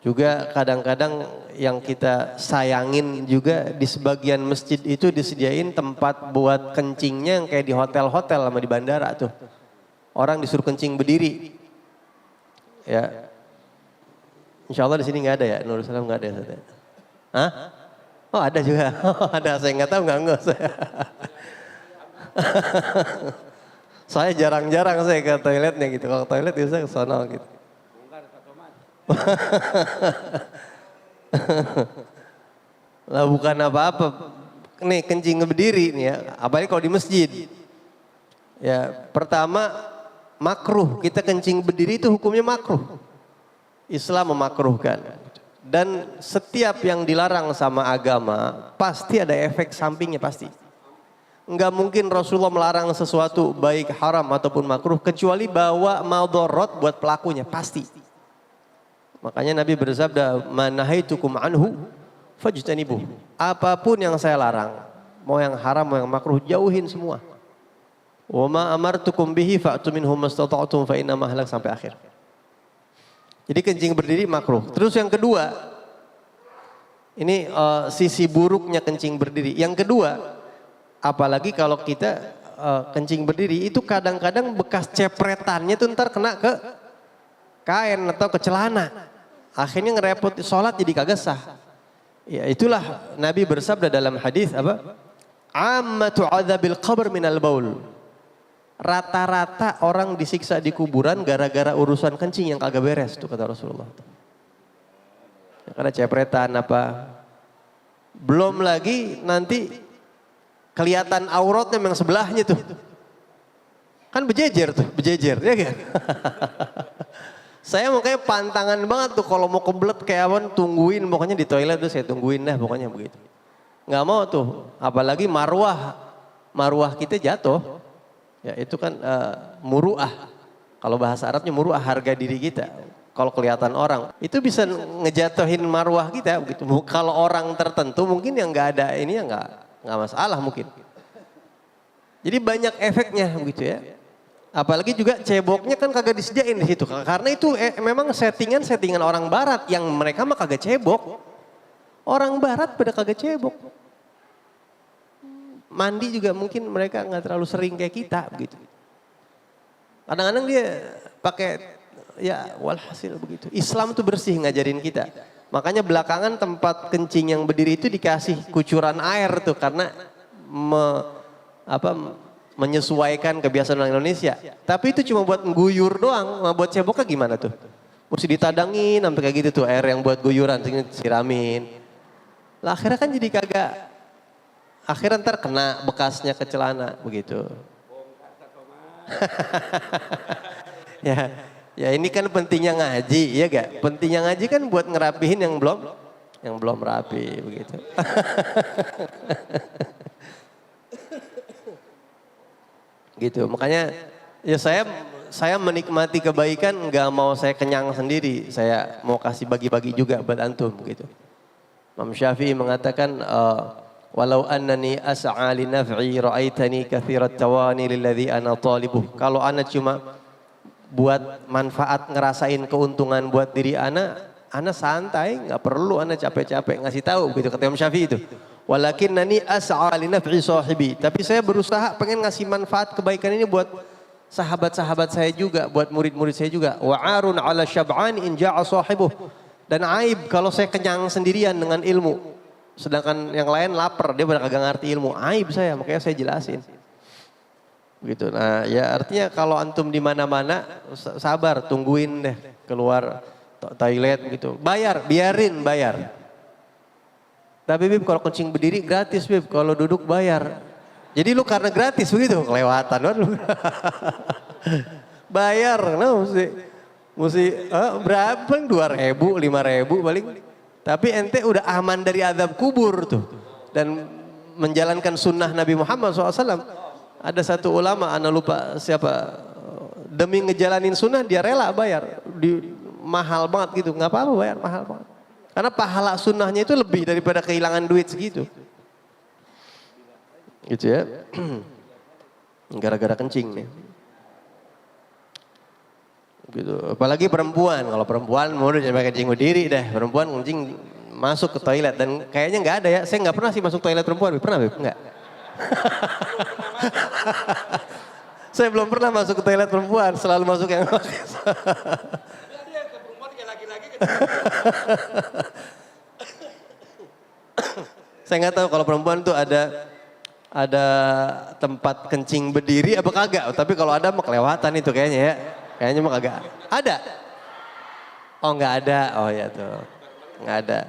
Juga kadang-kadang yang kita sayangin juga di sebagian masjid itu disediain tempat buat kencingnya yang kayak di hotel-hotel sama di bandara tuh. Orang disuruh kencing berdiri. Ya. Insya Allah di sini nggak ada ya, Nurul Salam nggak ada ya. Hah? Oh ada juga, ada saya nggak tahu nggak saya. Saya jarang-jarang saya ke toiletnya gitu, kalau ke toilet biasa ke sana gitu. Lah bukan apa-apa, nih kencing berdiri nih ya, apalagi kalau di masjid. Ya pertama makruh, kita kencing berdiri itu hukumnya makruh. Islam memakruhkan. Dan setiap yang dilarang sama agama pasti ada efek sampingnya pasti. Enggak mungkin Rasulullah melarang sesuatu baik haram ataupun makruh kecuali bawa madharat buat pelakunya pasti. Makanya Nabi bersabda, "Manahaitukum anhu fajtanibuh." Apapun yang saya larang, mau yang haram mau yang makruh jauhin semua. "Wa ma amartukum bihi fa'tu minhu mastata'tum fa inna mahlak" sampai akhir. Jadi kencing berdiri makruh. Terus yang kedua, ini sisi buruknya kencing berdiri. Yang kedua, apalagi kalau kita kencing berdiri itu kadang-kadang bekas cepretannya tuh ntar kena ke kain atau ke celana. Akhirnya ngerepot sholat jadi kagak sah. Ya itulah Nabi bersabda dalam hadis apa? Ammatu adzabil qabr minal baul. Rata-rata orang disiksa di kuburan gara-gara urusan kencing yang kagak beres tuh kata Rasulullah. Ya, karena cepretan apa. Belum lagi nanti kelihatan auratnya yang sebelahnya tuh. Kan berjejer tuh, berjejer ya kan? Saya makanya pantangan banget tuh kalau mau kebelet kayak apa tungguin pokoknya di toilet tuh saya tungguin dah pokoknya begitu. Nggak mau tuh, apalagi marwah kita jatuh. Ya itu kan muruah. Kalau bahasa Arabnya muruah, harga diri kita. Kalau kelihatan orang, itu bisa ngejatuhin marwah kita begitu. Kalau orang tertentu mungkin yang nggak ada ini ya nggak masalah mungkin. Jadi banyak efeknya begitu ya. Apalagi juga ceboknya kan kagak disediain di situ. Karena itu memang settingan orang barat yang mereka mah kagak cebok. Orang barat pada kagak cebok. Mandi juga mungkin mereka nggak terlalu sering kayak kita begitu. Kadang-kadang dia pakai ya walhasil begitu. Islam tuh bersih ngajarin kita. Makanya belakangan tempat kencing yang berdiri itu dikasih kucuran air tuh karena menyesuaikan kebiasaan orang Indonesia. Tapi itu cuma buat guyur doang, buat ceboknya gimana tuh? Mesti ditadangin sampai kayak gitu tuh air yang buat guyuran siramin. Lah akhirnya kan jadi kagak. Akhirnya ntar kena bekasnya ke celana begitu. ya ini kan pentingnya ngaji ya gak? Pentingnya ngaji kan buat ngerapihin yang belum rapi begitu. Gitu makanya ya saya menikmati kebaikan nggak mau saya kenyang sendiri. Saya mau kasih bagi-bagi juga buat antum gitu. Imam Syafi'i mengatakan walau annani as'a li naf'i ra'aitani katsirat tawani lilladzi ana talibuh. Kalau ana cuma buat manfaat ngerasain keuntungan buat diri ana santai, nggak perlu ana capek-capek ngasih tahu begitu kata Imam Syafi'i itu. Walakinnani as'a li naf'i sahibi. Tapi saya berusaha pengen ngasih manfaat kebaikan ini buat sahabat-sahabat saya juga, buat murid-murid saya juga. Wa'arun 'ala syab'ani in ja'a sahibuh. Dan aib kalau saya kenyang sendirian dengan ilmu. Sedangkan yang lain lapar, dia pada kagak ngerti ilmu. Aib saya, makanya saya jelasin. Begitu. Nah, ya artinya kalau antum di mana-mana sabar, tungguin deh keluar toilet gitu. Biarin bayar. Tapi Bib kalau kencing berdiri gratis Bib, kalau duduk bayar. Jadi lu karena gratis begitu, kelewatan lu. Bayar, nah mesti berapa paling 2.000, 5.000 paling. Tapi ente udah aman dari azab kubur tuh. Dan menjalankan sunnah Nabi Muhammad SAW. Ada satu ulama, ana lupa siapa. Demi ngejalanin sunnah dia rela bayar. Mahal banget gitu, nggak apa-apa bayar mahal banget. Karena pahala sunnahnya itu lebih daripada kehilangan duit segitu. Gitu ya. Gara-gara kencing nih. Gitu. Apalagi perempuan, kalau perempuan mau udah jangan kencing berdiri deh, perempuan kencing masuk ke toilet dan kayaknya nggak ada ya, saya nggak pernah sih masuk toilet perempuan, pernah Beb? Nggak. Saya belum pernah masuk ke toilet perempuan, selalu masuk yang saya nggak tahu kalau perempuan tuh ada tempat kencing berdiri apa kagak, tapi kalau ada mah kelewatan itu kayaknya ya. Kayaknya mah kagak. Ada? Oh nggak ada, oh ya tuh. Nggak ada.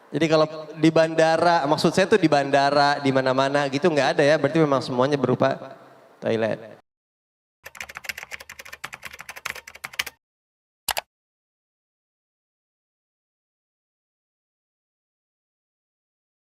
Jadi kalau di bandara, maksud saya tuh di bandara, di mana-mana gitu nggak ada ya, berarti memang semuanya berupa toilet.